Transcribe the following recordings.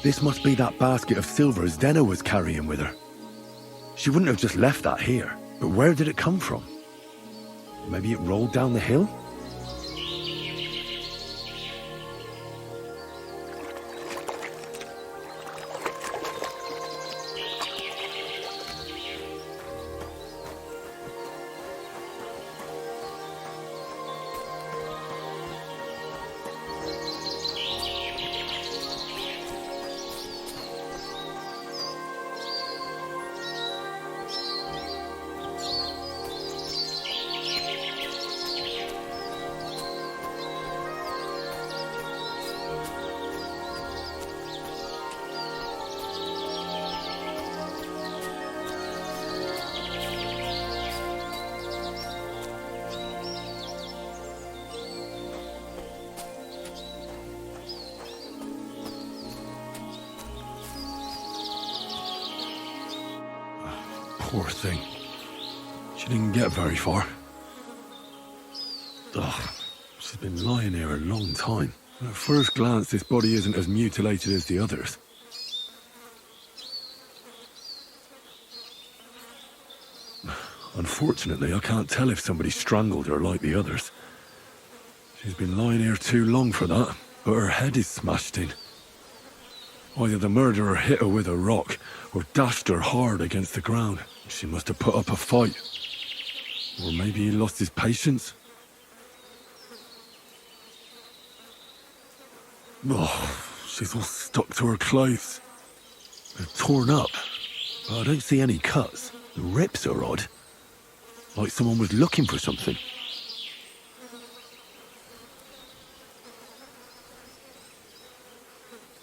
This must be that basket of silver Zdena was carrying with her. She wouldn't have just left that here, but where did it come from? Maybe it rolled down the hill? Poor thing. She didn't get very far. Ugh, she's been lying here a long time. At first glance, this body isn't as mutilated as the others. Unfortunately, I can't tell if somebody strangled her like the others. She's been lying here too long for that, but her head is smashed in. Either the murderer hit her with a rock, or dashed her hard against the ground. She must have put up a fight. Or maybe he lost his patience. Oh, she's all stuck to her clothes. They're torn up, but I don't see any cuts. The rips are odd. Like someone was looking for something.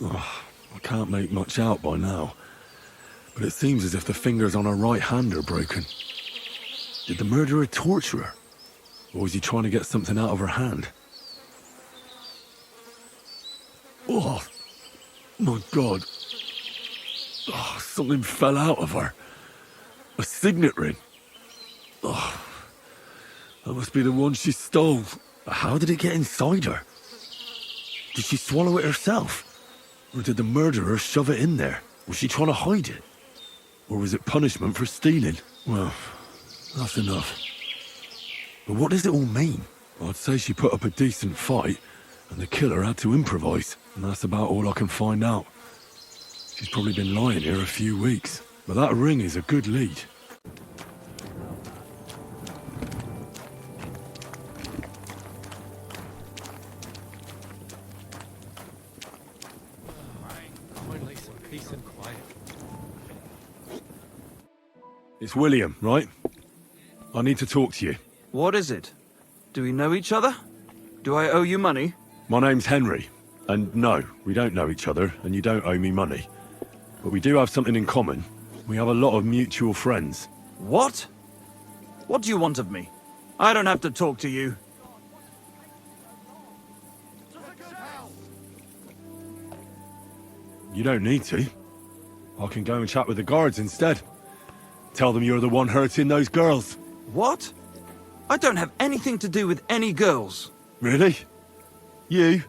Oh, I can't make much out by now. But it seems as if the fingers on her right hand are broken. Did the murderer torture her? Or was he trying to get something out of her hand? Oh, my God. Oh, something fell out of her. A signet ring. Oh, that must be the one she stole. How did it get inside her? Did she swallow it herself? Or did the murderer shove it in there? Was she trying to hide it? Or was it punishment for stealing? Well, that's enough. But what does it all mean? I'd say she put up a decent fight, and the killer had to improvise, and that's about all I can find out. She's probably been lying here a few weeks, but that ring is a good lead. It's William, right? I need to talk to you. What is it? Do we know each other? Do I owe you money? My name's Henry, and no, we don't know each other, and you don't owe me money. But we do have something in common. We have a lot of mutual friends. What? What do you want of me? I don't have to talk to you. You don't need to. I can go and chat with the guards instead. Tell them you're the one hurting those girls. What? I don't have anything to do with any girls. Really? You?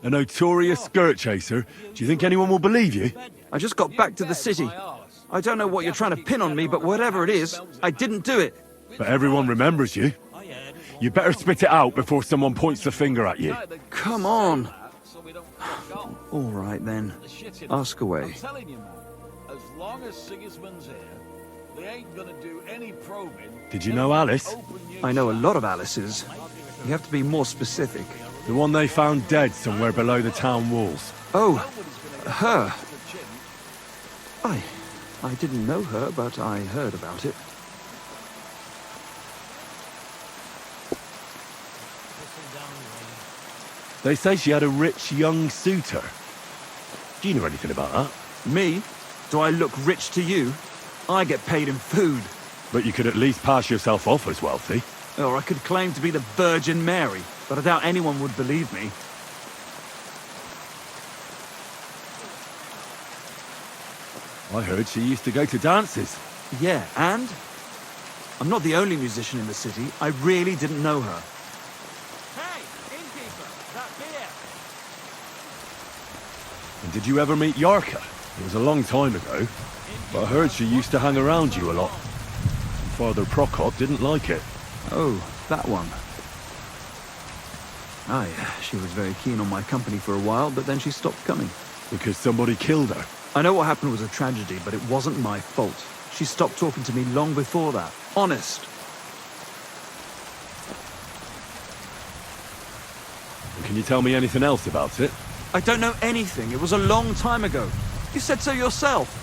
A notorious skirt chaser? Do you think anyone will believe you? I just got back to the city. I don't know what you're trying to pin on me, but whatever it is, I didn't do it. But everyone remembers you. You better spit it out before someone points the finger at you. Come on. All right then. Ask away. I'm telling you, man, as long as Sigismund's here, they ain't gonna do any probing. Did you know Alice? I know a lot of Alices. You have to be more specific. The one they found dead somewhere below the town walls. Oh, her. I didn't know her, but I heard about it. They say she had a rich young suitor. Do you know anything about that? Me? Do I look rich to you? I get paid in food. But you could at least pass yourself off as wealthy. Or I could claim to be the Virgin Mary, but I doubt anyone would believe me. I heard she used to go to dances. Yeah, and? I'm not the only musician in the city. I really didn't know her. Hey, innkeeper, that beer! A did you ever meet Yarka? It was a long time ago, but I heard she used to hang around you a lot. Father Prokop didn't like it. Oh, that one. Ah, yeah, she was very keen on my company for a while, but then she stopped coming. Because somebody killed her. I know what happened was a tragedy, but it wasn't my fault. She stopped talking to me long before that. Honest. Can you tell me anything else about it? I don't know anything. It was a long time ago. You said so yourself.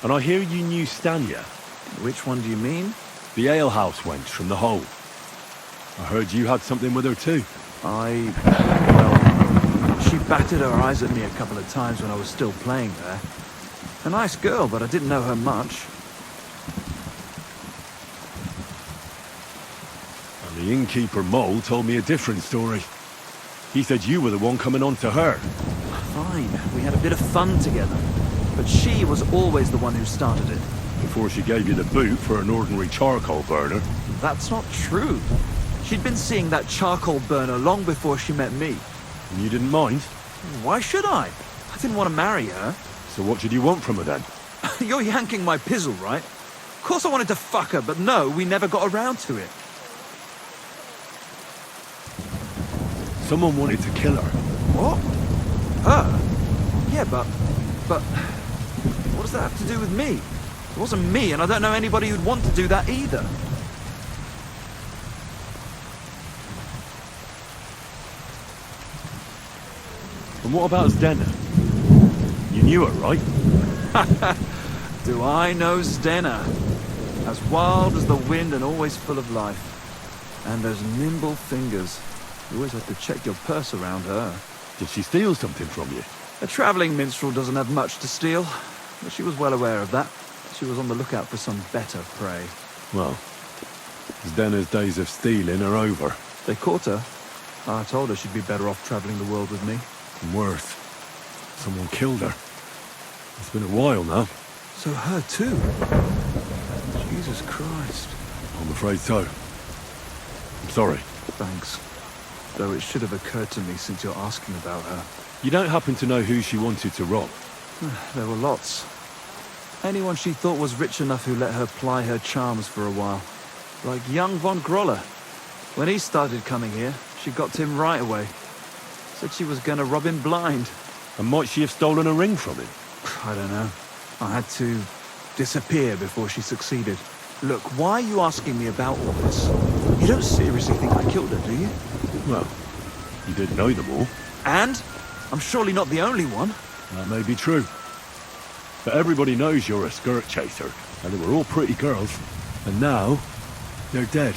And I hear you knew Stanya. Which one do you mean? The alehouse wench from the hole. I heard you had something with her too. Well, she batted her eyes at me a couple of times when I was still playing there. A nice girl, but I didn't know her much. And the innkeeper Mole told me a different story. He said you were the one coming on to her. Fine, we had a bit of fun together. But she was always the one who started it. Before she gave you the boot for an ordinary charcoal burner. That's not true. She'd been seeing that charcoal burner long before she met me. And you didn't mind? Why should I? I didn't want to marry her. So what did you want from her then? You're yanking my pizzle, right? Of course I wanted to fuck her, but no, we never got around to it. Someone wanted to kill her. What? Her? Yeah, but what does that have to do with me? It wasn't me, and I don't know anybody who'd want to do that either. And what about Zdena? You knew her, right? Do I know Zdena? As wild as the wind and always full of life. And those nimble fingers. You always have to check your purse around her. Did she steal something from you? A traveling minstrel doesn't have much to steal, but she was well aware of that. She was on the lookout for some better prey. Well, Zdena's days of stealing are over. They caught her. I told her she'd be better off traveling the world with me. And worse, someone killed her. It's been a while now. So her too? Jesus Christ. I'm afraid so. I'm sorry. Thanks. Though it should have occurred to me since you're asking about her. You don't happen to know who she wanted to rob? There were lots. Anyone she thought was rich enough who let her ply her charms for a while. Like young von Groller. When he started coming here, she got to him right away. Said she was gonna rob him blind. And might she have stolen a ring from him? I don't know. I had to disappear before she succeeded. Look, why are you asking me about all this? You don't seriously think I killed her, do you? Well, you didn't know them all. And? I'm surely not the only one. That may be true. But everybody knows you're a skirt chaser, and they were all pretty girls. And now, they're dead.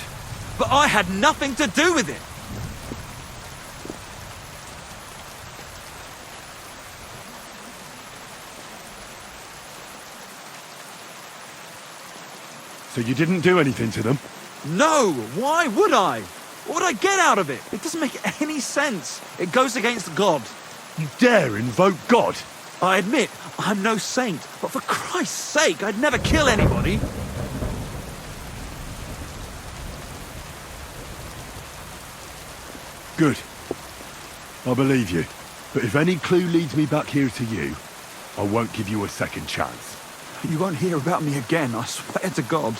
But I had nothing to do with it! So you didn't do anything to them? No! Why would I? What would I get out of it? It doesn't make any sense. It goes against God. You dare invoke God? I admit, I'm no saint, but for Christ's sake, I'd never kill anybody. Good. I believe you. But if any clue leads me back here to you, I won't give you a second chance. You won't hear about me again, I swear to God.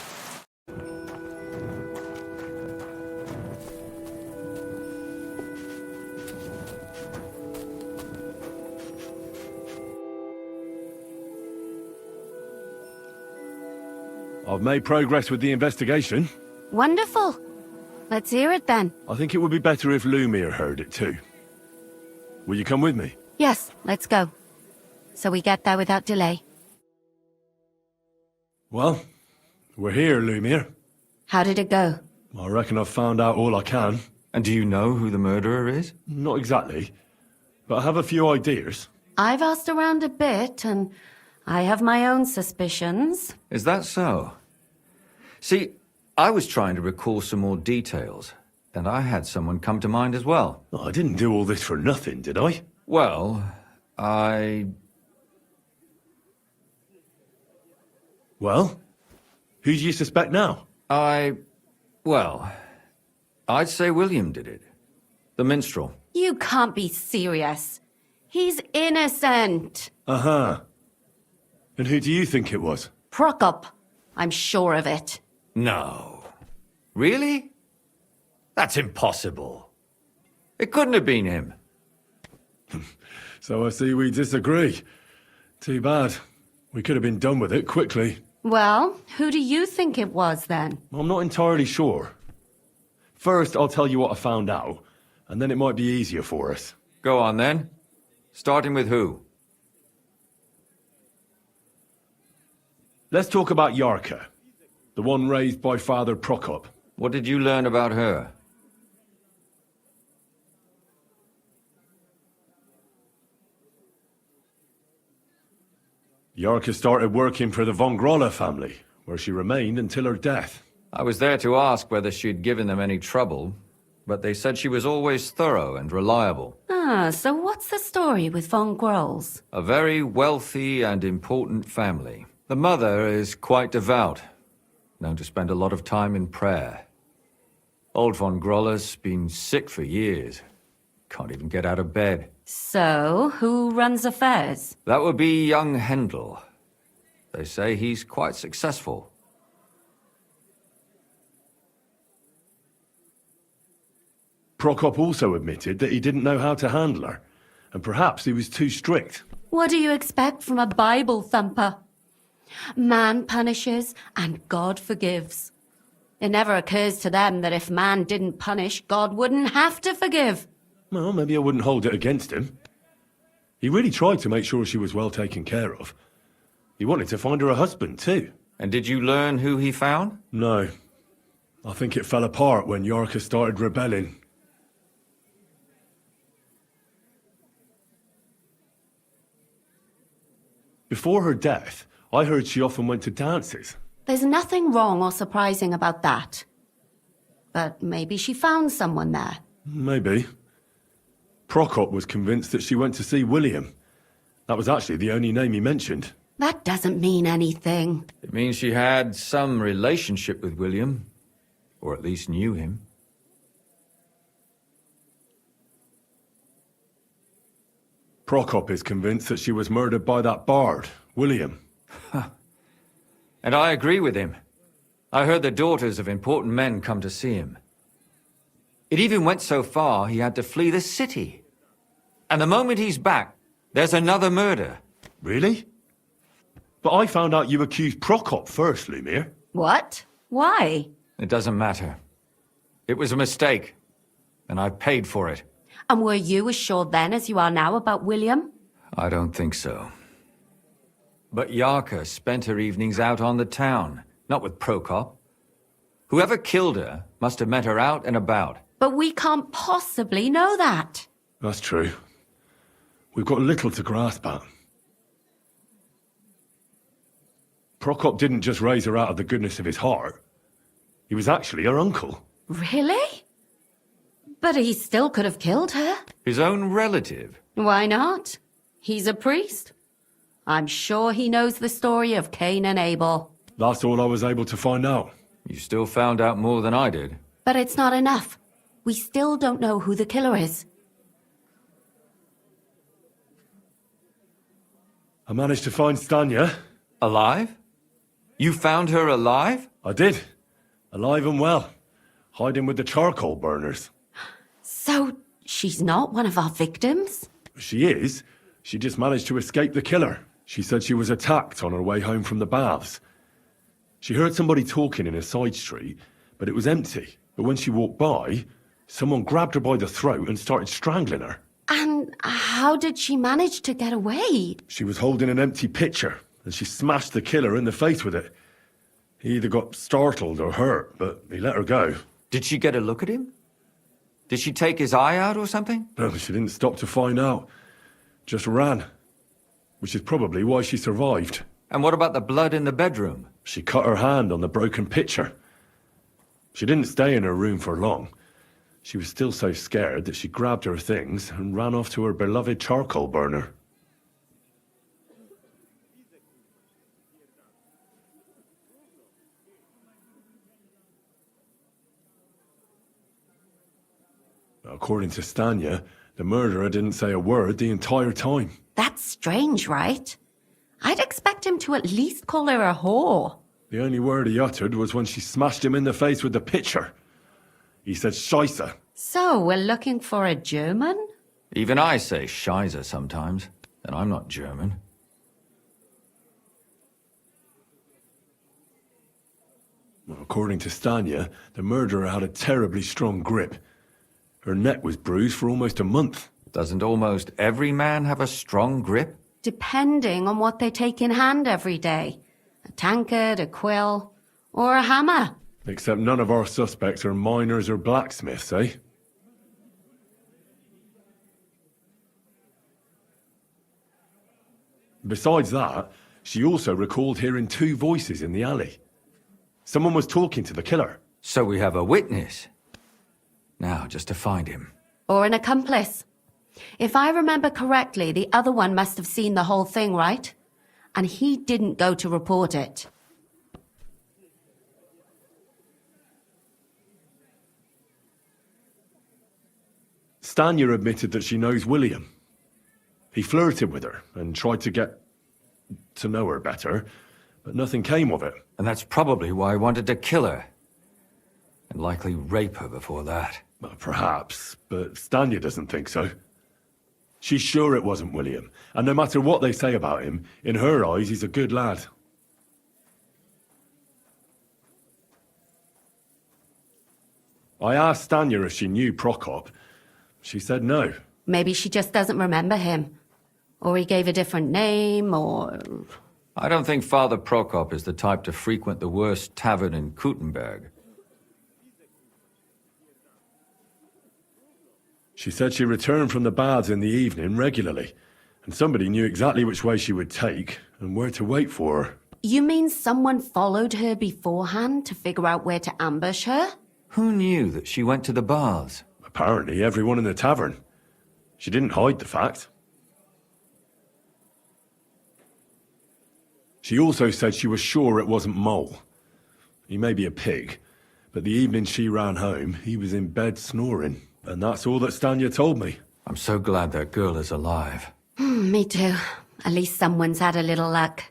I've made progress with the investigation. Wonderful. Let's hear it then. I think it would be better if Lumir heard it too. Will you come with me? Yes, let's go. So we get there without delay. Well, we're here, Lumir. How did it go? I reckon I've found out all I can. And do you know who the murderer is? Not exactly, but I have a few ideas. I've asked around a bit, and I have my own suspicions. Is that so? See, I was trying to recall some more details, and I had someone come to mind as well. Oh, I didn't do all this for nothing, did I? Well, Well? Who do you suspect now? well, I'd say William did it. The minstrel. You can't be serious. He's innocent. Uh-huh. And who do you think it was? Prokop. I'm sure of it. No. Really? That's impossible. It couldn't have been him. So I see we disagree. Too bad. We could have been done with it quickly. Well, who do you think it was then? I'm not entirely sure. First, I'll tell you what I found out, and then it might be easier for us. Go on then. Starting with who? Let's talk about Yarka, the one raised by Father Prokop. What did you learn about her? Yarka started working for the von Grolle family, where she remained until her death. I was there to ask whether she'd given them any trouble, but they said she was always thorough and reliable. Ah, so what's the story with von Grolls? A very wealthy and important family. The mother is quite devout, known to spend a lot of time in prayer. Old von Groller's been sick for years. Can't even get out of bed. So, who runs affairs? That would be young Hendel. They say he's quite successful. Prokop also admitted that he didn't know how to handle her, and perhaps he was too strict. What do you expect from a Bible thumper? Man punishes and God forgives. It never occurs to them that if man didn't punish, God wouldn't have to forgive. Well, maybe I wouldn't hold it against him. He really tried to make sure she was well taken care of. He wanted to find her a husband, too. And did you learn who he found? No. I think it fell apart when Yarka started rebelling. Before her death, I heard she often went to dances. There's nothing wrong or surprising about that. But maybe she found someone there. Maybe. Prokop was convinced that she went to see William. That was actually the only name he mentioned. That doesn't mean anything. It means she had some relationship with William, or at least knew him. Prokop is convinced that she was murdered by that bard, William. And I agree with him. I heard the daughters of important men come to see him. It even went so far he had to flee the city. And the moment he's back, there's another murder. Really? But I found out you accused Prokop first, Lumir. What? Why? It doesn't matter. It was a mistake, and I paid for it. And were you as sure then as you are now about William? I don't think so. But Yarka spent her evenings out on the town, not with Prokop. Whoever killed her must have met her out and about. But we can't possibly know that. That's true. We've got little to grasp at. Prokop didn't just raise her out of the goodness of his heart. He was actually her uncle. Really? But he still could have killed her. His own relative. Why not? He's a priest. I'm sure he knows the story of Cain and Abel. That's all I was able to find out. You still found out more than I did. But it's not enough. We still don't know who the killer is. I managed to find Stanya. Alive? You found her alive? I did. Alive and well. Hiding with the charcoal burners. So, she's not one of our victims? She is. She just managed to escape the killer. She said she was attacked on her way home from the baths. She heard somebody talking in a side street, but it was empty. But when she walked by, someone grabbed her by the throat and started strangling her. And how did she manage to get away? She was holding an empty pitcher, and she smashed the killer in the face with it. He either got startled or hurt, but he let her go. Did she get a look at him? Did she take his eye out or something? No, she didn't stop to find out. Just ran. Which is probably why she survived. And what about the blood in the bedroom? She cut her hand on the broken pitcher. She didn't stay in her room for long. She was still so scared that she grabbed her things and ran off to her beloved charcoal burner. According to Stanya, the murderer didn't say a word the entire time. That's strange, right? I'd expect him to at least call her a whore. The only word he uttered was when she smashed him in the face with the pitcher. He said Scheisse. So, we're looking for a German? Even I say Scheiße sometimes, and I'm not German. According to Stanya, the murderer had a terribly strong grip. Her neck was bruised for almost a month. Doesn't almost every man have a strong grip? Depending on what they take in hand every day. A tankard, a quill, or a hammer. Except none of our suspects are miners or blacksmiths, eh? Besides that, she also recalled hearing 2 voices in the alley. Someone was talking to the killer. So we have a witness. Now, just to find him. Or an accomplice. If I remember correctly, the other one must have seen the whole thing, right? And he didn't go to report it. Stanya admitted that she knows William. He flirted with her and tried to get to know her better, but nothing came of it. And that's probably why he wanted to kill her. And likely rape her before that. Well, perhaps, but Stanya doesn't think so. She's sure it wasn't William, and no matter what they say about him, in her eyes he's a good lad. I asked Stanya if she knew Prokop. She said no. Maybe she just doesn't remember him. Or he gave a different name, or... I don't think Father Prokop is the type to frequent the worst tavern in Kuttenberg. She said she returned from the baths in the evening regularly, and somebody knew exactly which way she would take and where to wait for her. You mean someone followed her beforehand to figure out where to ambush her? Who knew that she went to the baths? Apparently everyone in the tavern. She didn't hide the fact. She also said she was sure it wasn't Mole. He may be a pig, but the evening she ran home, he was in bed snoring. And that's all that Stanya told me. I'm so glad that girl is alive. Me too. At least someone's had a little luck.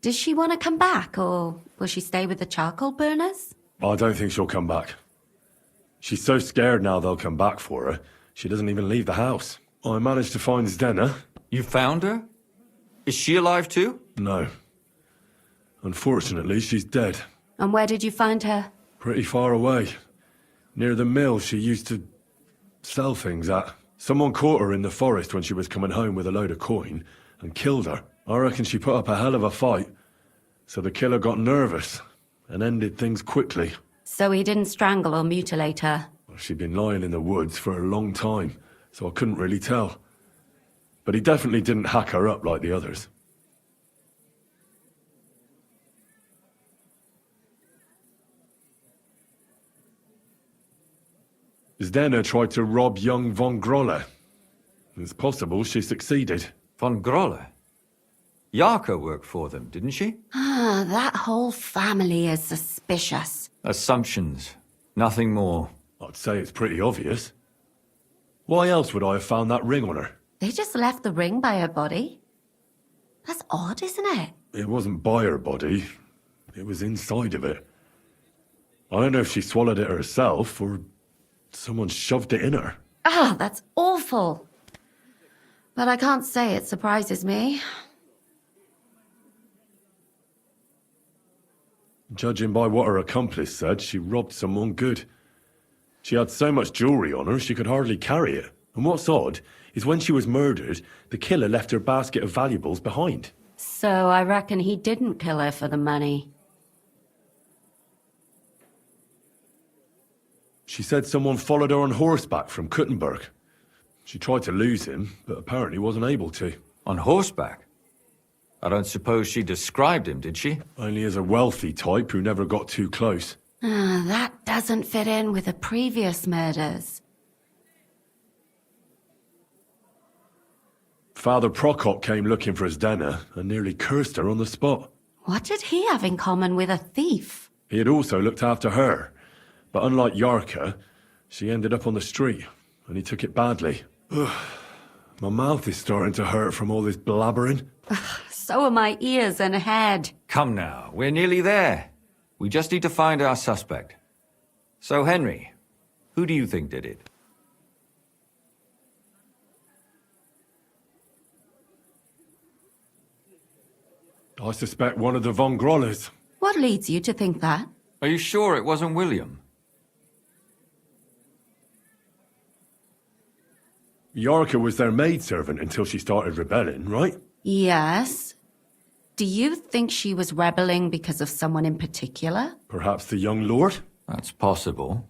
Does she want to come back, or will she stay with the charcoal burners? I don't think she'll come back. She's so scared now they'll come back for her, she doesn't even leave the house. I managed to find Zdena. You found her? Is she alive too? No. Unfortunately, she's dead. And where did you find her? Pretty far away. Near the mill she used to sell things at. Someone caught her in the forest when she was coming home with a load of coin and killed her. I reckon she put up a hell of a fight. So the killer got nervous and ended things quickly. So he didn't strangle or mutilate her? She'd been lying in the woods for a long time, so I couldn't really tell. But he definitely didn't hack her up like the others. Zdena tried to rob young von Grolle. It's possible she succeeded. Von Grolle? Yarka worked for them, didn't she? Ah, that whole family is suspicious. Assumptions. Nothing more. I'd say it's pretty obvious. Why else would I have found that ring on her? They just left the ring by her body? That's odd, isn't it? It wasn't by her body. It was inside of it. I don't know if she swallowed it herself or someone shoved it in her. Ah, that's awful. But I can't say it surprises me. Judging by what her accomplice said, she robbed someone good. She had so much jewelry on her, she could hardly carry it. And what's odd is when she was murdered, the killer left her basket of valuables behind. So I reckon he didn't kill her for the money. She said someone followed her on horseback from Kuttenberg. She tried to lose him, but apparently wasn't able to. On horseback? I don't suppose she described him, did she? Only as a wealthy type who never got too close. Ah, that doesn't fit in with the previous murders. Father Prokop came looking for Zdena and nearly cursed her on the spot. What did he have in common with a thief? He had also looked after her, but unlike Yarka, She ended up on the street, and he took it badly. Ugh. My mouth is starting to hurt from all this blabbering. So are my ears and head. Come now, we're nearly there. We just need to find our suspect. So, Henry, who do you think did it? I suspect one of the Von Grollers. What leads you to think that? Are you sure it wasn't William? Yarka was their maidservant until she started rebelling, right? Yes. Do you think she was rebelling because of someone in particular? Perhaps the young lord? That's possible.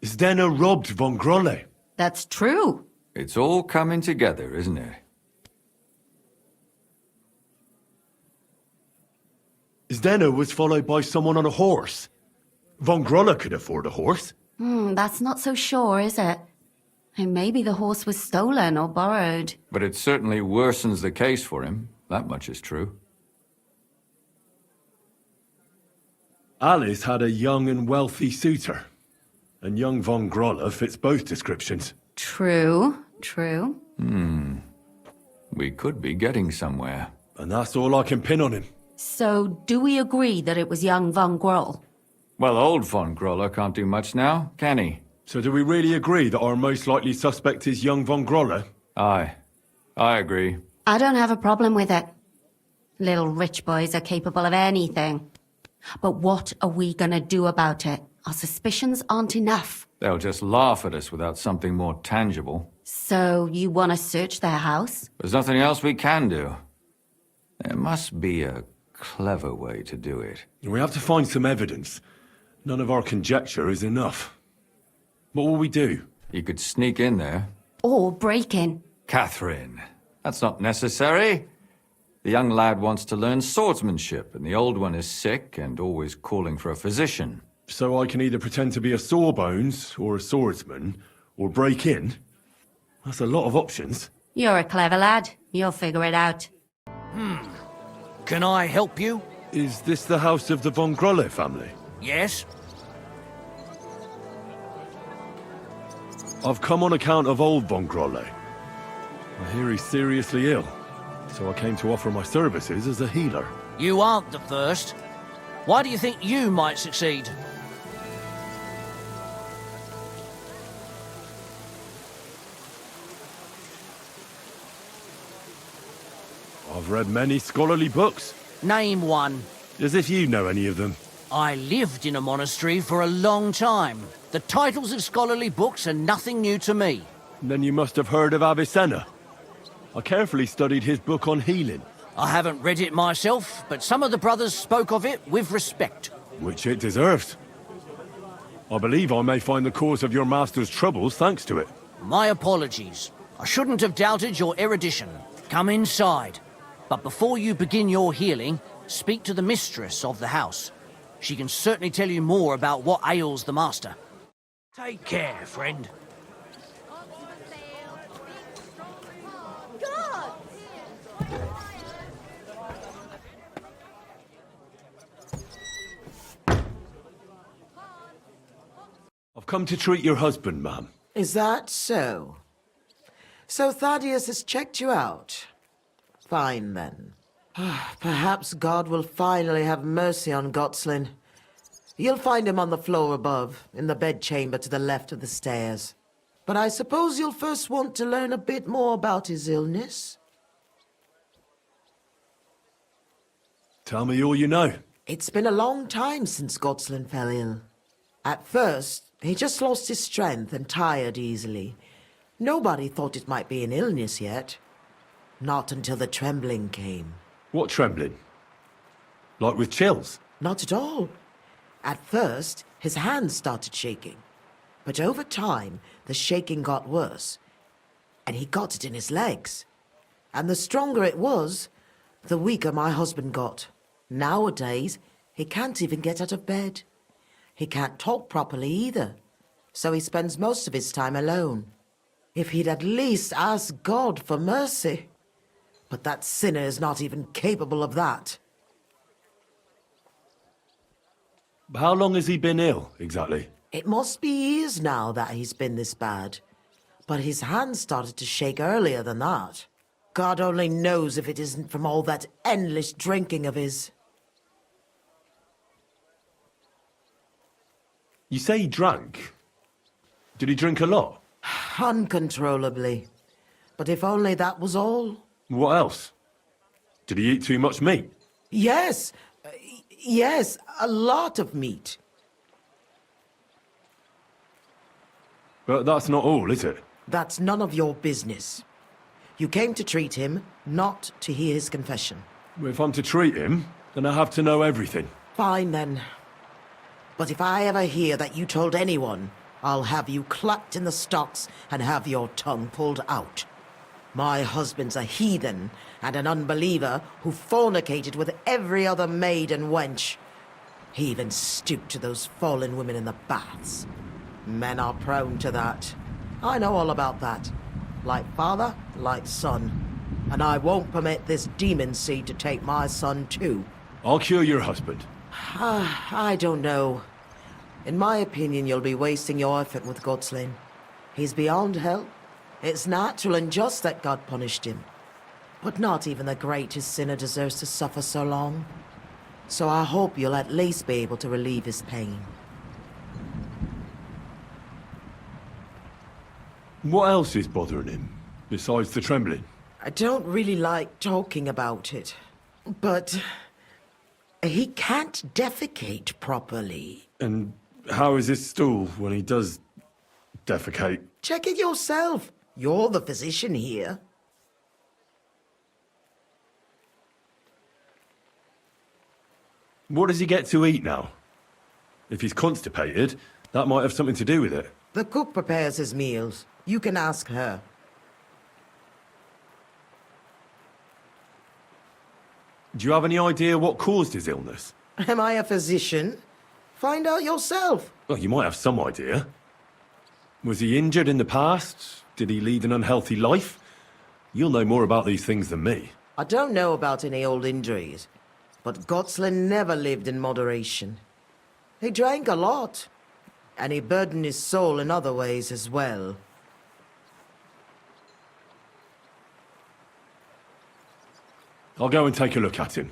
Zdena robbed Von Grolle. That's true. It's all coming together, isn't it? Zdena was followed by someone on a horse. Von Grolle could afford a horse. That's not so sure, is it? And maybe the horse was stolen or borrowed. But it certainly worsens the case for him. That much is true. Alice had a young and wealthy suitor. And young Von Grolle fits both descriptions. True, true. We could be getting somewhere. And that's all I can pin on him. So, do we agree that it was young Von Groll? Well, old Von Grolle can't do much now, can he? So do we really agree that our most likely suspect is young Von Grolle? Aye. I agree. I don't have a problem with it. Little rich boys are capable of anything. But what are we gonna do about it? Our suspicions aren't enough. They'll just laugh at us without something more tangible. So, you want to search their house? There's nothing else we can do. There must be a clever way to do it. We have to find some evidence. None of our conjecture is enough. What will we do? You could sneak in there. Or break in? Catherine, that's not necessary. The young lad wants to learn swordsmanship, and the old one is sick and always calling for a physician. So I can either pretend to be a sawbones, or a swordsman, or break in? That's a lot of options. You're a clever lad. You'll figure it out. Can I help you? Is this the house of the Von Grolle family? Yes? I've come on account of old Von Grolle. I hear he's seriously ill, so I came to offer my services as a healer. You aren't the first. Why do you think you might succeed? I've read many scholarly books. Name one. As if you know any of them. I lived in a monastery for a long time. The titles of scholarly books are nothing new to me. Then you must have heard of Avicenna. I carefully studied his book on healing. I haven't read it myself, but some of the brothers spoke of it with respect. Which it deserves. I believe I may find the cause of your master's troubles thanks to it. My apologies. I shouldn't have doubted your erudition. Come inside. But before you begin your healing, speak to the mistress of the house. She can certainly tell you more about what ails the master. Take care, friend. I've come to treat your husband, ma'am. Is that so? So Thaddeus has checked you out? Fine, then. Perhaps God will finally have mercy on Gotslin. You'll find him on the floor above, in the bedchamber to the left of the stairs. But I suppose you'll first want to learn a bit more about his illness? Tell me all you know. It's been a long time since Gotslin fell ill. At first, he just lost his strength and tired easily. Nobody thought it might be an illness yet. Not until the trembling came. What trembling? Like with chills? Not at all. At first, his hands started shaking. But over time, the shaking got worse. And he got it in his legs. And the stronger it was, the weaker my husband got. Nowadays, he can't even get out of bed. He can't talk properly either. So he spends most of his time alone. If he'd at least ask God for mercy. But that sinner is not even capable of that. How long has he been ill, exactly? It must be years now that he's been this bad. But his hands started to shake earlier than that. God only knows if it isn't from all that endless drinking of his. You say he drank? Did he drink a lot? Uncontrollably. But if only that was all. What else? Did he eat too much meat? Yes. Yes, a lot of meat. But that's not all, is it? That's none of your business. You came to treat him, not to hear his confession. If I'm to treat him, then I have to know everything. Fine then. But if I ever hear that you told anyone, I'll have you clapped in the stocks and have your tongue pulled out. My husband's a heathen and an unbeliever who fornicated with every other maid and wench. He even stooped to those fallen women in the baths. Men are prone to that. I know all about that. Like father, like son. And I won't permit this demon seed to take my son too. I'll cure your husband. I don't know. In my opinion, you'll be wasting your effort with Godslin. He's beyond help. It's natural and just that God punished him. But not even the greatest sinner deserves to suffer so long. So I hope you'll at least be able to relieve his pain. What else is bothering him, besides the trembling? I don't really like talking about it, but he can't defecate properly. And how is his stool when he does defecate? Check it yourself. You're the physician here. What does he get to eat now? If he's constipated, that might have something to do with it. The cook prepares his meals. You can ask her. Do you have any idea what caused his illness? Am I a physician? Find out yourself. Well, you might have some idea. Was he injured in the past? Did he lead an unhealthy life? You'll know more about these things than me. I don't know about any old injuries, but Gotslin never lived in moderation. He drank a lot, and he burdened his soul in other ways as well. I'll go and take a look at him.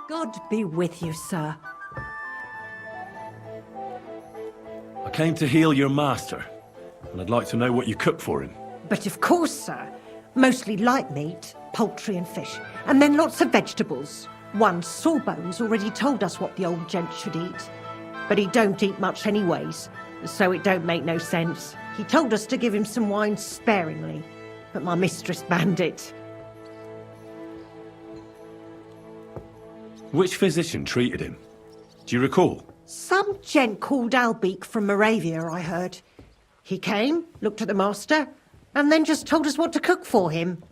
God be with you, sir. I came to heal your master, and I'd like to know what you cook for him. But of course, sir. Mostly light meat, poultry and fish, and then lots of vegetables. One Sawbones already told us what the old gent should eat. But he don't eat much anyways, so it don't make no sense. He told us to give him some wine sparingly, but my mistress banned it. Which physician treated him? Do you recall? Some gent called Albeek from Moravia, I heard. He came, looked at the master, and then just told us what to cook for him.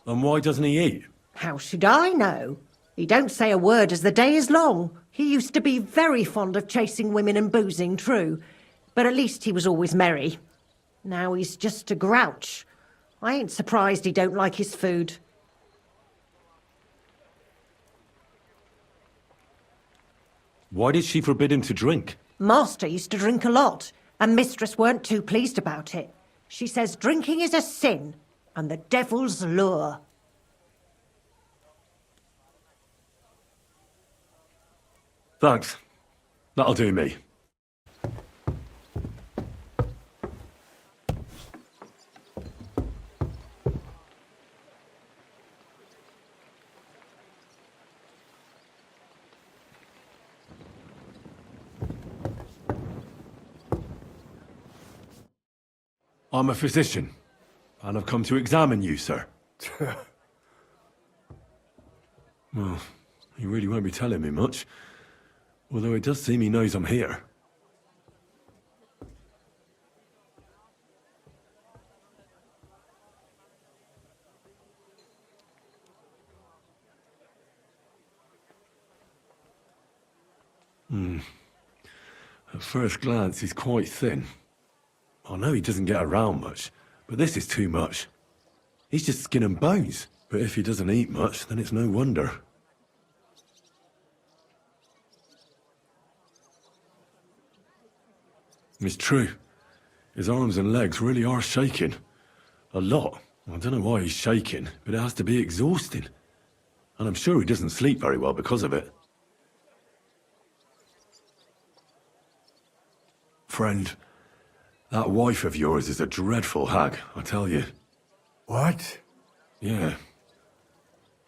And why doesn't he eat? How should I know? He don't say a word as the day is long. He used to be very fond of chasing women and boozing, true, but at least he was always merry. Now he's just a grouch. I ain't surprised he don't like his food. Why did she forbid him to drink? Master used to drink a lot, and mistress weren't too pleased about it. She says drinking is a sin, and the devil's lure. Thanks. That'll do me. I'm a physician, and I've come to examine you, sir. Well, he really won't be telling me much, although it does seem he knows I'm here. At first glance, he's quite thin. I know he doesn't get around much, but this is too much. He's just skin and bones, But if he doesn't eat much, then it's no wonder. It's true. His arms and legs really are shaking. A lot. I don't know why he's shaking, but it has to be exhausting. And I'm sure he doesn't sleep very well because of it. Friend, that wife of yours is a dreadful hag, I tell you. What? Yeah.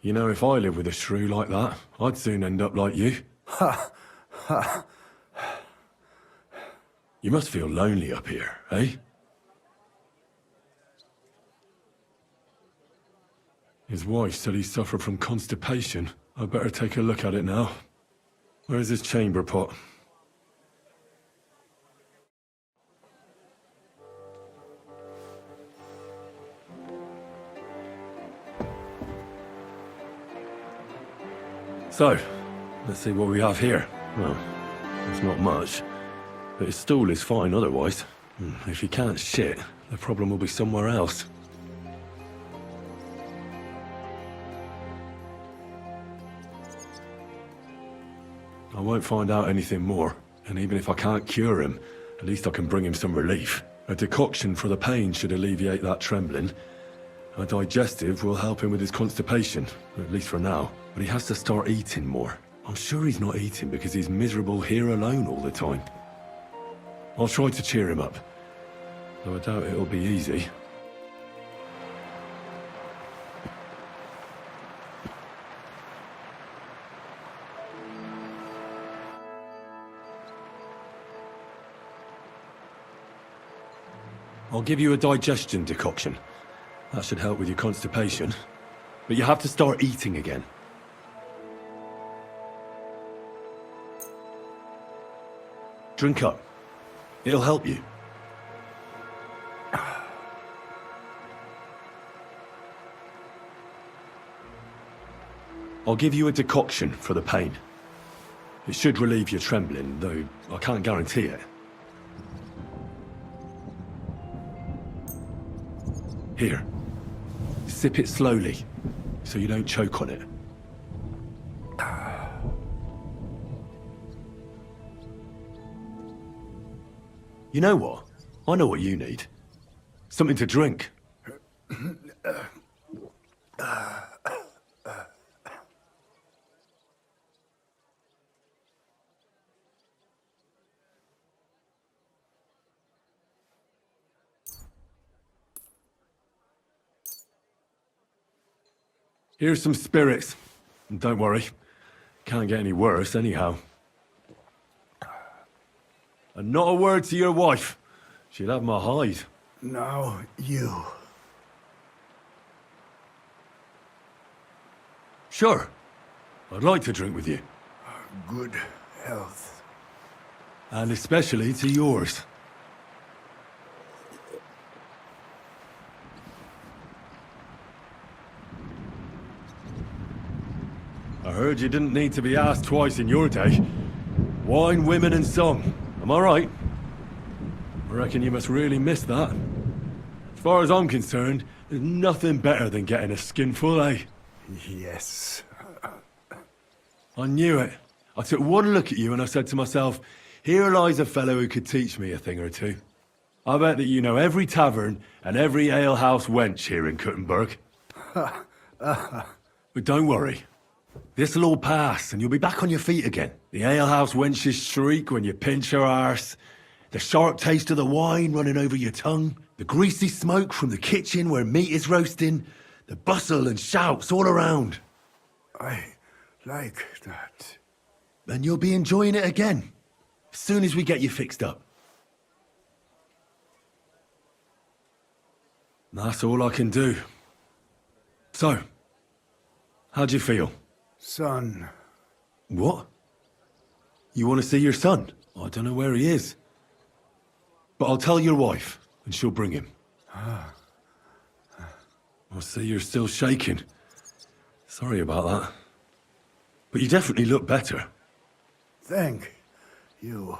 You know, if I lived with a shrew like that, I'd soon end up like you. Ha! Ha! You must feel lonely up here, eh? His wife said he suffered from constipation. I'd better take a look at it now. Where's his chamber pot? So, let's see what we have here. Well, it's not much, but his stool is fine otherwise. If he can't shit, the problem will be somewhere else. I won't find out anything more, and even if I can't cure him, at least I can bring him some relief. A decoction for the pain should alleviate that trembling. A digestive will help him with his constipation, at least for now. But he has to start eating more. I'm sure he's not eating because he's miserable here alone all the time. I'll try to cheer him up, though I doubt it'll be easy. I'll give you a digestion decoction. That should help with your constipation. But you have to start eating again. Drink up. It'll help you. I'll give you a decoction for the pain. It should relieve your trembling, though I can't guarantee it. Here. Sip it slowly, so you don't choke on it. You know what? I know what you need. Something to drink. Here's some spirits. And don't worry, can't get any worse anyhow. And not a word to your wife. She'd have my hide. Now you. Sure. I'd like to drink with you. Good health. And especially to yours. I heard you didn't need to be asked twice in your day. Wine, women, and song. Am I right? I reckon you must really miss that. As far as I'm concerned, there's nothing better than getting a skinful, eh? Yes. I knew it. I took one look at you and I said to myself, here lies a fellow who could teach me a thing or two. I bet that you know every tavern and every alehouse wench here in Kuttenberg. But don't worry. This'll all pass, and you'll be back on your feet again. The alehouse wenches shriek when you pinch her arse. The sharp taste of the wine running over your tongue. The greasy smoke from the kitchen where meat is roasting. The bustle and shouts all around. I like that. And you'll be enjoying it again, as soon as we get you fixed up. That's all I can do. So, how'd you feel? Son. What? You want to see your son? I don't know where he is. But I'll tell your wife, and she'll bring him. I see you're still shaking. Sorry about that. But you definitely look better. Thank you.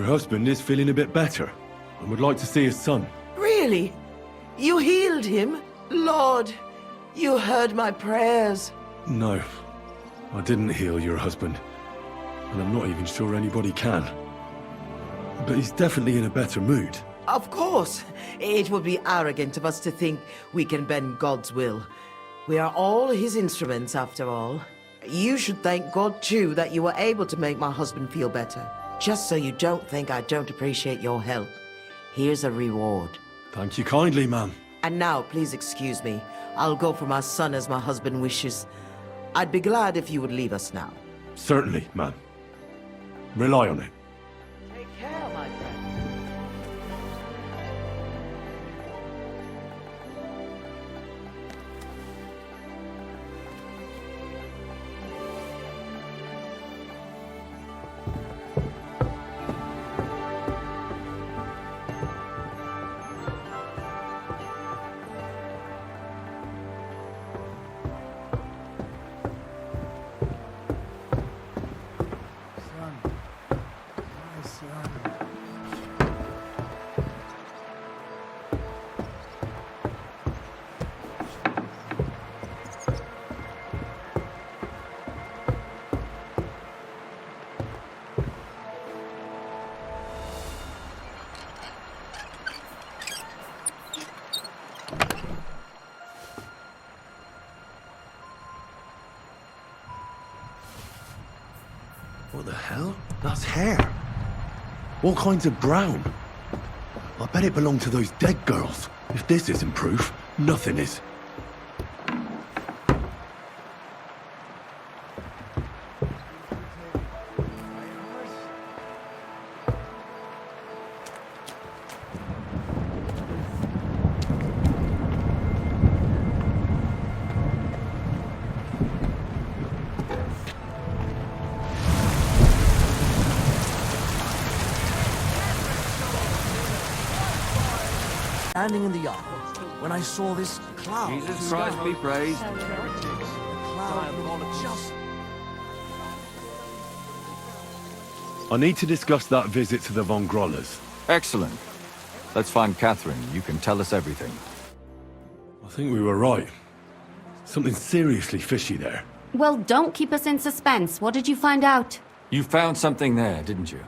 Your husband is feeling a bit better and would like to see his son. Really? You healed him? Lord, you heard my prayers. No, I didn't heal your husband. And I'm not even sure anybody can. But he's definitely in a better mood. Of course. It would be arrogant of us to think we can bend God's will. We are all his instruments, after all. You should thank God, too, that you were able to make my husband feel better. Just so you don't think I don't appreciate your help. Here's a reward. Thank you kindly, ma'am. And now, please excuse me. I'll go for my son as my husband wishes. I'd be glad if you would leave us now. Certainly, ma'am. Rely on it. Take care, my friend. What the hell? That's hair. All kinds of brown. I bet it belonged to those dead girls. If this isn't proof, nothing is. Standing in the yard when I saw this cloud. Jesus Christ be praised. I need to discuss that visit to the Von Grollers. Excellent. Let's find Catherine. You can tell us everything. I think we were right. Something seriously fishy there. Well, don't keep us in suspense. What did you find out? You found something there, didn't you?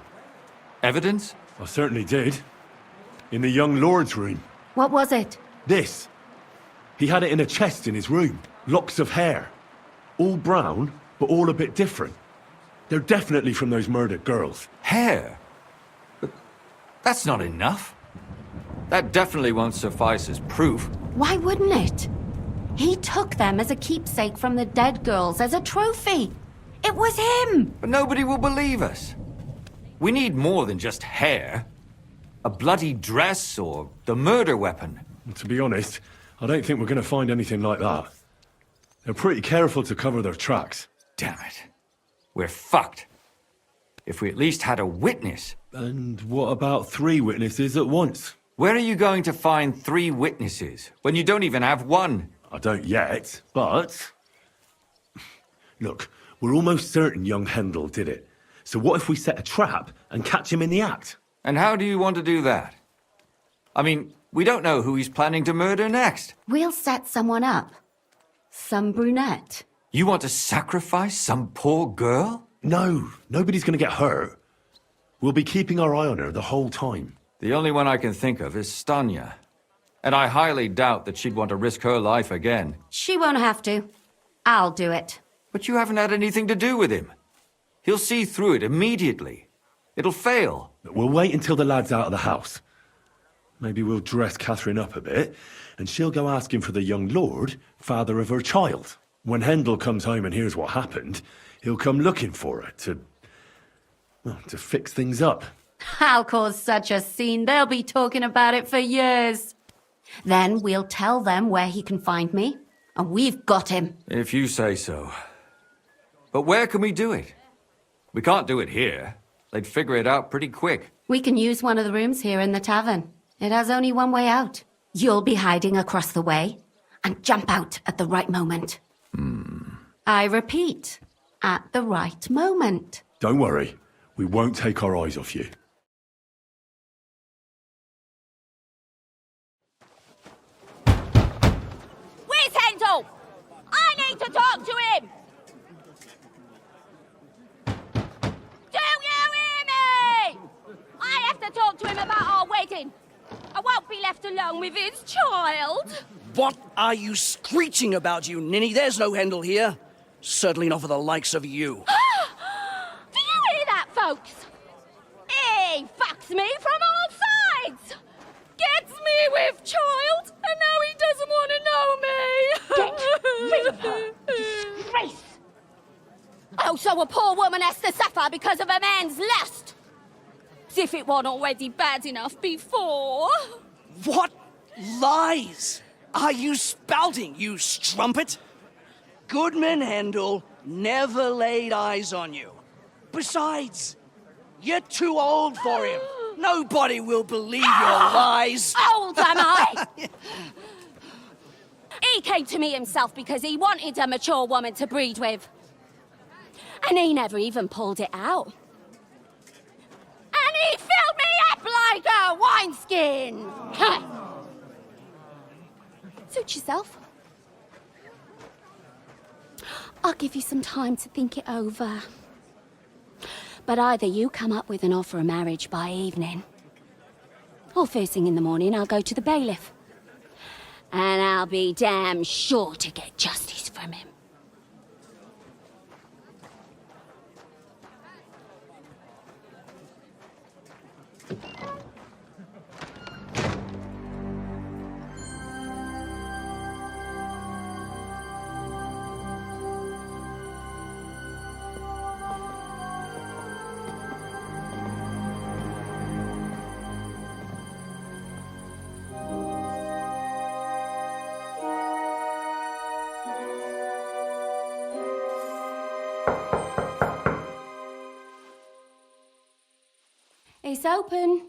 Evidence? I certainly did. In the young lord's room. What was it? This. He had it in a chest in his room. Locks of hair. All brown, but all a bit different. They're definitely from those murdered girls. Hair? But that's not enough. That definitely won't suffice as proof. Why wouldn't it? He took them as a keepsake from the dead girls, as a trophy. It was him! But nobody will believe us. We need more than just hair. A bloody dress or the murder weapon. To be honest, I don't think we're going to find anything like that. They're pretty careful to cover their tracks. Damn it. We're fucked. If we at least had a witness. And what about 3 witnesses at once? Where are you going to find 3 witnesses when you don't even have one? I don't yet, but... Look, we're almost certain young Hendel did it. So what if we set a trap and catch him in the act? And how do you want to do that? I mean, we don't know who he's planning to murder next. We'll set someone up. Some brunette. You want to sacrifice some poor girl? No, nobody's going to get hurt. We'll be keeping our eye on her the whole time. The only one I can think of is Stanya. And I highly doubt that she'd want to risk her life again. She won't have to. I'll do it. But you haven't had anything to do with him. He'll see through it immediately. It'll fail. We'll wait until the lad's out of the house. Maybe we'll dress Catherine up a bit, and she'll go asking for the young lord, father of her child. When Hendel comes home and hears what happened, he'll come looking for her to fix things up. I'll cause such a scene, they'll be talking about it for years. Then we'll tell them where he can find me, and we've got him. If you say so. But where can we do it? We can't do it here. They'd figure it out pretty quick. We can use one of the rooms here in the tavern. It has only one way out. You'll be hiding across the way, and jump out at the right moment. I repeat, at the right moment. Don't worry, we won't take our eyes off you. to talk to him! Do you hear me? I have to talk to him about our wedding. I won't be left alone with his child. What are you screeching about, you ninny? There's no Handel here. Certainly not for the likes of you. Do you hear that, folks? He fucks me from all sides. Gets me with child, and now he doesn't want to know me. Get rid of her. Disgrace. Oh, so a poor woman has to suffer because of a man's lust. As if it wasn't already bad enough before. What lies are you spouting, you strumpet? Goodman Handel never laid eyes on you. Besides, you're too old for him. Nobody will believe your lies. Old am I? He came to me himself because he wanted a mature woman to breed with. And he never even pulled it out. And he filled me up like a wineskin. Suit yourself. I'll give you some time to think it over. But either you come up with an offer of marriage by evening, or first thing in the morning I'll go to the bailiff. And I'll be damn sure to get justice from him. It's open.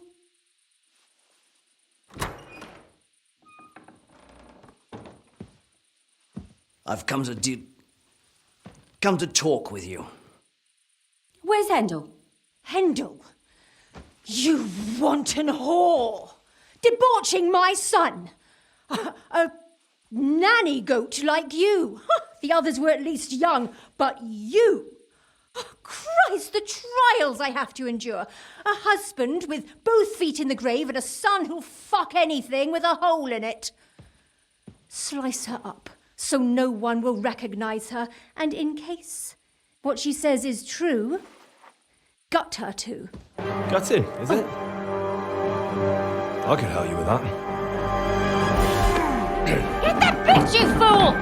I've come to talk with you. Where's Handel? Handel, you wanton whore! Debauching my son! A nanny goat like you! The others were at least young, but you! Christ, the trials I have to endure! A husband with both feet in the grave and a son who'll fuck anything with a hole in it. Slice her up so no one will recognize her, and in case what she says is true, gut her too. Gutting, is it? I can help you with that. Get that bitch, you fool!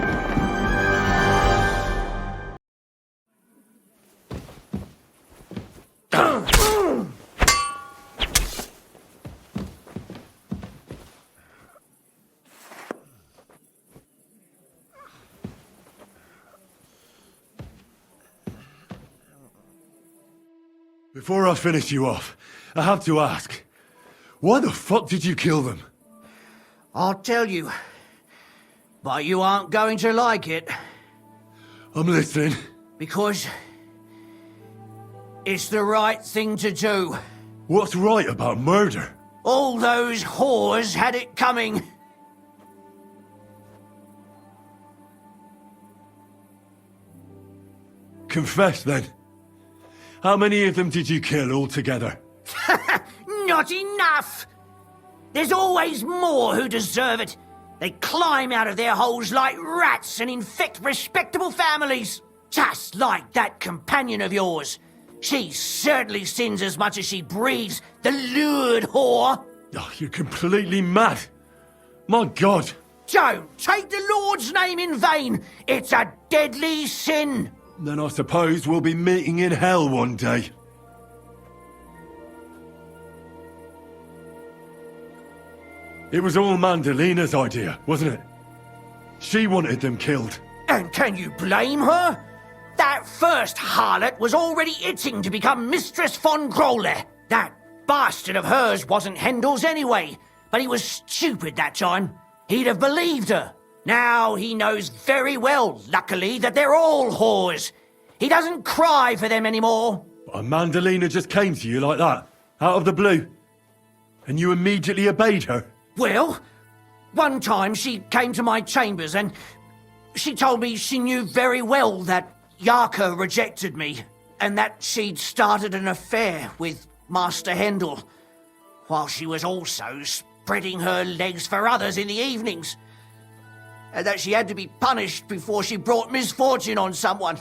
Before I finish you off, I have to ask, why the fuck did you kill them? I'll tell you, but you aren't going to like it. I'm listening. Because it's the right thing to do. What's right about murder? All those whores had it coming. Confess then. How many of them did you kill altogether? Not enough! There's always more who deserve it. They climb out of their holes like rats and infect respectable families. Just like that companion of yours. She certainly sins as much as she breeds, the lured whore. Oh, you're completely mad. My God. Don't take the Lord's name in vain. It's a deadly sin. Then I suppose we'll be meeting in hell one day. It was all Mandalina's idea, wasn't it? She wanted them killed. And can you blame her? That first harlot was already itching to become Mistress von Grolle. That bastard of hers wasn't Handel's anyway, but he was stupid that time. He'd have believed her. Now he knows very well, luckily, that they're all whores. He doesn't cry for them anymore. But Mandalina just came to you like that, out of the blue. And you immediately obeyed her. Well, one time she came to my chambers and She told me she knew very well that Yarka rejected me, and that she'd started an affair with Master Hendel, while she was also spreading her legs for others in the evenings, and that she had to be punished before she brought misfortune on someone,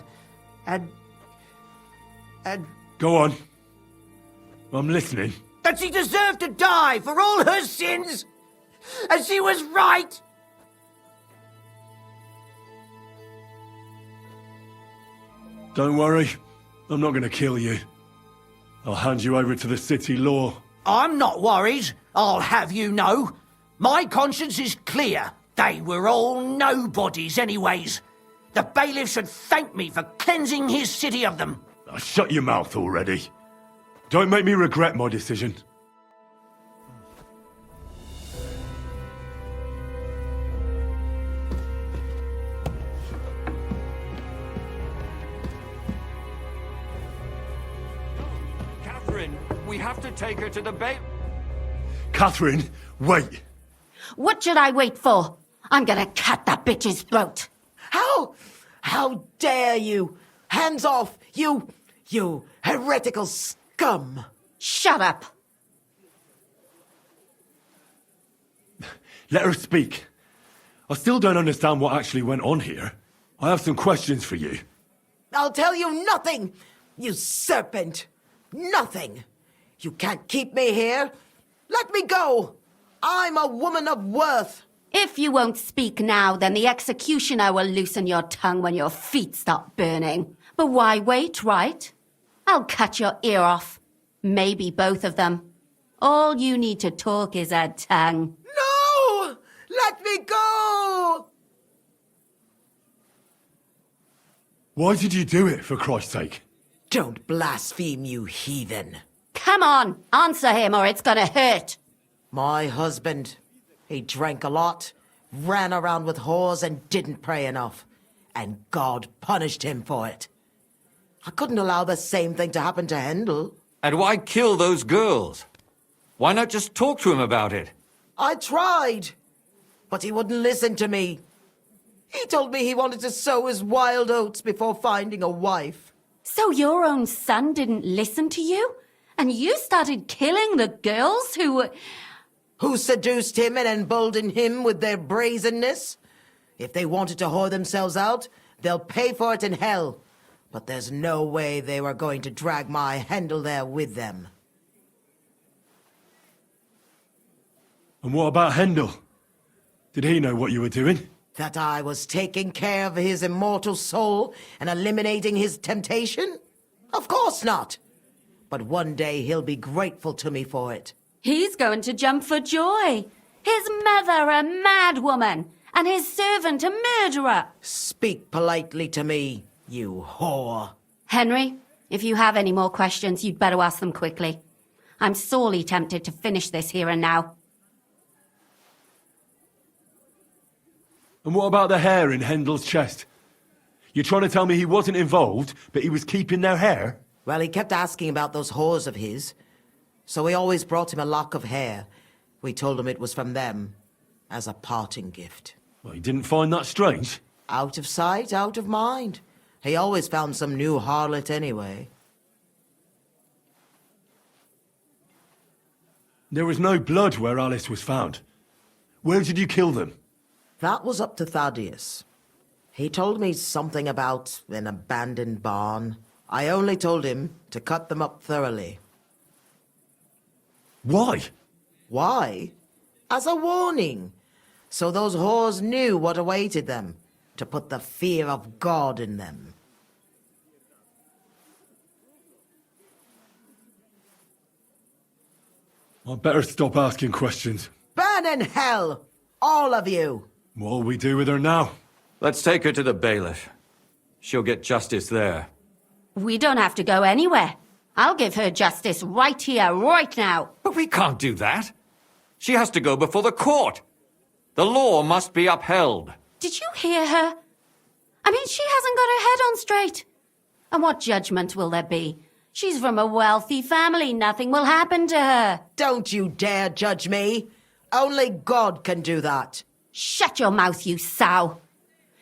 and... Go on. I'm listening. that she deserved to die for all her sins, and she was right. Don't worry. I'm not going to kill you. I'll hand you over to the city law. I'm not worried, I'll have you know. My conscience is clear. They were all nobodies anyways. The bailiff should thank me for cleansing his city of them. Shut your mouth already. Don't make me regret my decision. Catherine, we have to take her to the bail. Catherine, wait. What should I wait for? I'm gonna cut that bitch's throat. How dare you? Hands off, you heretical scum. Shut up. Let her speak. I still don't understand what actually went on here. I have some questions for you. I'll tell you nothing, you serpent. Nothing. You can't keep me here. Let me go. I'm a woman of worth. If you won't speak now, then the executioner will loosen your tongue when your feet start burning. But why wait, right? I'll cut your ear off. Maybe both of them. All you need to talk is a tongue. No! Let me go! Why did you do it, for Christ's sake? Don't blaspheme, you heathen. Come on, answer him or it's gonna hurt. My husband, he drank a lot, ran around with whores and didn't pray enough. And God punished him for it. I couldn't allow the same thing to happen to Hendel. And why kill those girls? Why not just talk to him about it? I tried, but he wouldn't listen to me. He told me he wanted to sow his wild oats before finding a wife. So your own son didn't listen to you? And you started killing the girls who were... Who seduced him and emboldened him with their brazenness? If they wanted to whore themselves out, they'll pay for it in hell. But there's no way they were going to drag my Hendel there with them. And what about Hendel? Did he know what you were doing? That I was taking care of his immortal soul and eliminating his temptation? Of course not. But one day he'll be grateful to me for it. He's going to jump for joy. His mother a mad woman, and his servant a murderer. Speak politely to me, you whore. Henry, if you have any more questions, you'd better ask them quickly. I'm sorely tempted to finish this here and now. And what about the hair in Hendel's chest? You're trying to tell me he wasn't involved, but he was keeping their hair? Well, he kept asking about those whores of his. So we always brought him a lock of hair. We told him it was from them, as a parting gift. Well, he didn't find that strange? Out of sight, out of mind. He always found some new harlot anyway. There was no blood where Alice was found. Where did you kill them? That was up to Thaddeus. He told me something about an abandoned barn. I only told him to cut them up thoroughly. Why? Why? As a warning. So those whores knew what awaited them. To put the fear of God in them. I'd better stop asking questions. Burn in hell! All of you! What'll we do with her now? Let's take her to the bailiff. She'll get justice there. We don't have to go anywhere. I'll give her justice right here, right now. But we can't do that. She has to go before the court. The law must be upheld. Did you hear her? I mean, she hasn't got her head on straight. And what judgment will there be? She's from a wealthy family. Nothing will happen to her. Don't you dare judge me. Only God can do that. Shut your mouth, you sow.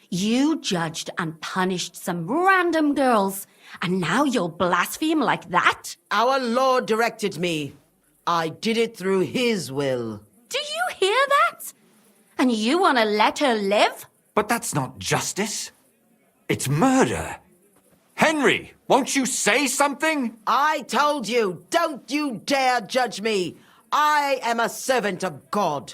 You judged and punished some random girls, and now you'll blaspheme like that? Our Lord directed me. I did it through His will. Do you hear that? And you want to let her live? But that's not justice. It's murder. Henry, won't you say something? I told you, don't you dare judge me. I am a servant of God.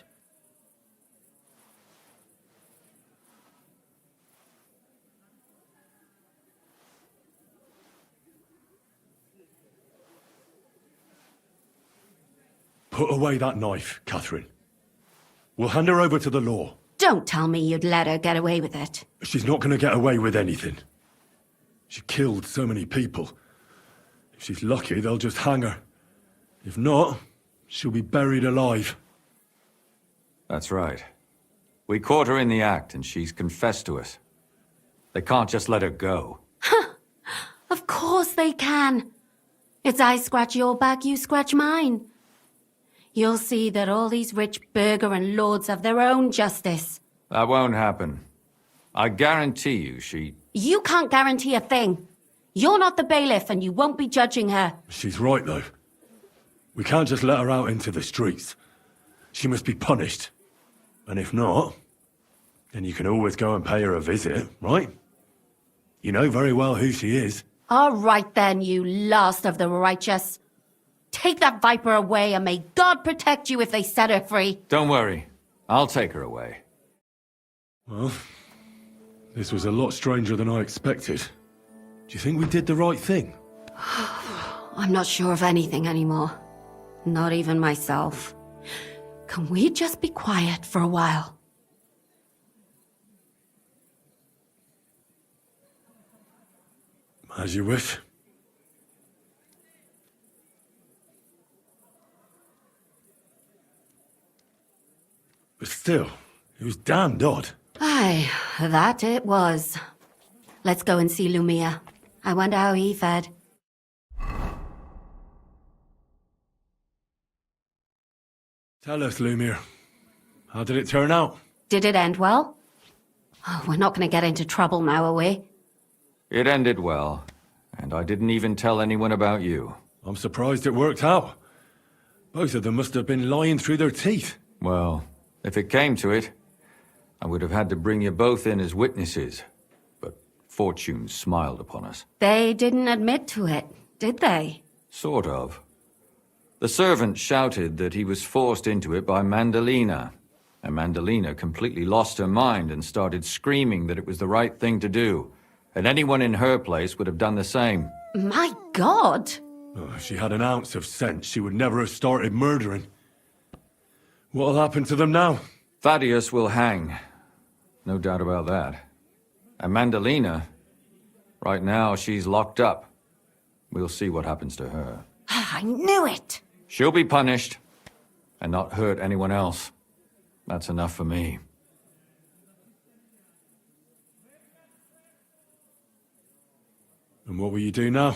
Put away that knife, Catherine. We'll hand her over to the law. Don't tell me you'd let her get away with it. She's not going to get away with anything. She killed so many people. If she's lucky, they'll just hang her. If not, she'll be buried alive. That's right. We caught her in the act, and she's confessed to us. They can't just let her go. Of course they can. It's I scratch your back, you scratch mine. You'll see that all these rich burgher and lords have their own justice. That won't happen. I guarantee you she... You can't guarantee a thing. You're not the bailiff and you won't be judging her. She's right, though. We can't just let her out into the streets. She must be punished. And if not, then you can always go and pay her a visit, right? You know very well who she is. All right then, you last of the righteous. Take that viper away and may God protect you if they set her free. Don't worry. I'll take her away. Well, this was a lot stranger than I expected. Do you think we did the right thing? I'm not sure of anything anymore. Not even myself. Can we just be quiet for a while? As you wish. But still, it was damned odd. Aye, that it was. Let's go and see Lumia. I wonder how he fared. Tell us, Lumir. How did it turn out? Did it end well? Oh, we're not going to get into trouble now, are we? It ended well, and I didn't even tell anyone about you. I'm surprised it worked out. Both of them must have been lying through their teeth. Well, if it came to it, I would have had to bring you both in as witnesses. But fortune smiled upon us. They didn't admit to it, did they? Sort of. The servant shouted that he was forced into it by Mandalina. And Mandalina completely lost her mind and started screaming that it was the right thing to do. And anyone in her place would have done the same. My God! Oh, if she had an ounce of sense, she would never have started murdering. What'll happen to them now? Thaddeus will hang. No doubt about that. And Mandalina, right now she's locked up. We'll see what happens to her. I knew it! She'll be punished, and not hurt anyone else. That's enough for me. And what will you do now?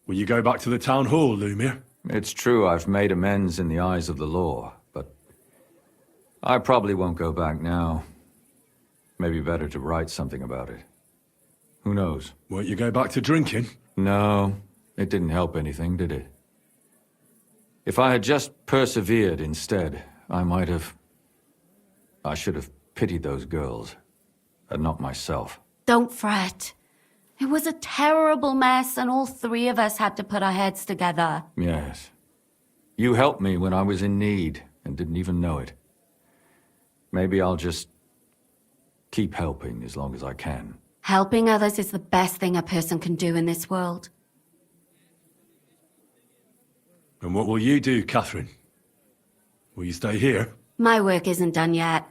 Will you go back to the town hall, Lumir? It's true I've made amends in the eyes of the law, but I probably won't go back now. Maybe better to write something about it. Who knows? Won't you go back to drinking? No, it didn't help anything, did it? If I had just persevered instead, I should have pitied those girls, and not myself. Don't fret. It was a terrible mess, and all three of us had to put our heads together. Yes. You helped me when I was in need, and didn't even know it. Maybe I'll just keep helping as long as I can. Helping others is the best thing a person can do in this world. And what will you do, Catherine? Will you stay here? My work isn't done yet.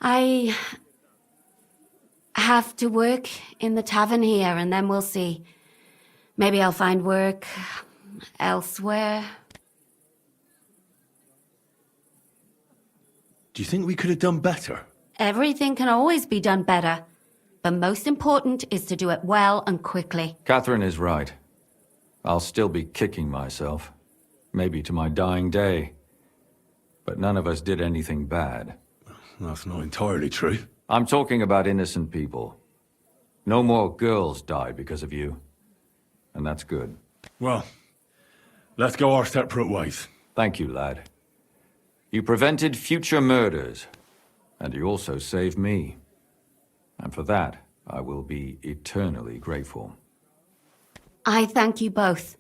I have to work in the tavern here, and then we'll see. Maybe I'll find work elsewhere. Do you think we could have done better? Everything can always be done better. But most important is to do it well and quickly. Catherine is right. I'll still be kicking myself. Maybe to my dying day. But none of us did anything bad. That's not entirely true. I'm talking about innocent people. No more girls died because of you. And that's good. Well, let's go our separate ways. Thank you, lad. You prevented future murders, and you also saved me. And for that, I will be eternally grateful. I thank you both.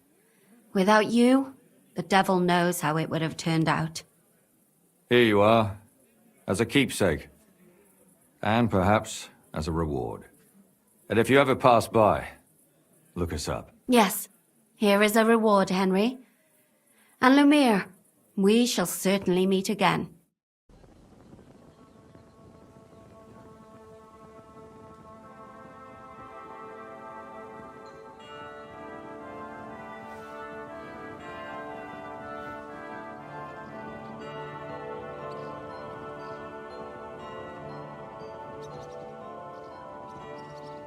Without you, the devil knows how it would have turned out. Here you are, as a keepsake. And perhaps as a reward. And if you ever pass by, look us up. Yes, here is a reward, Henry. And Lumiere, we shall certainly meet again.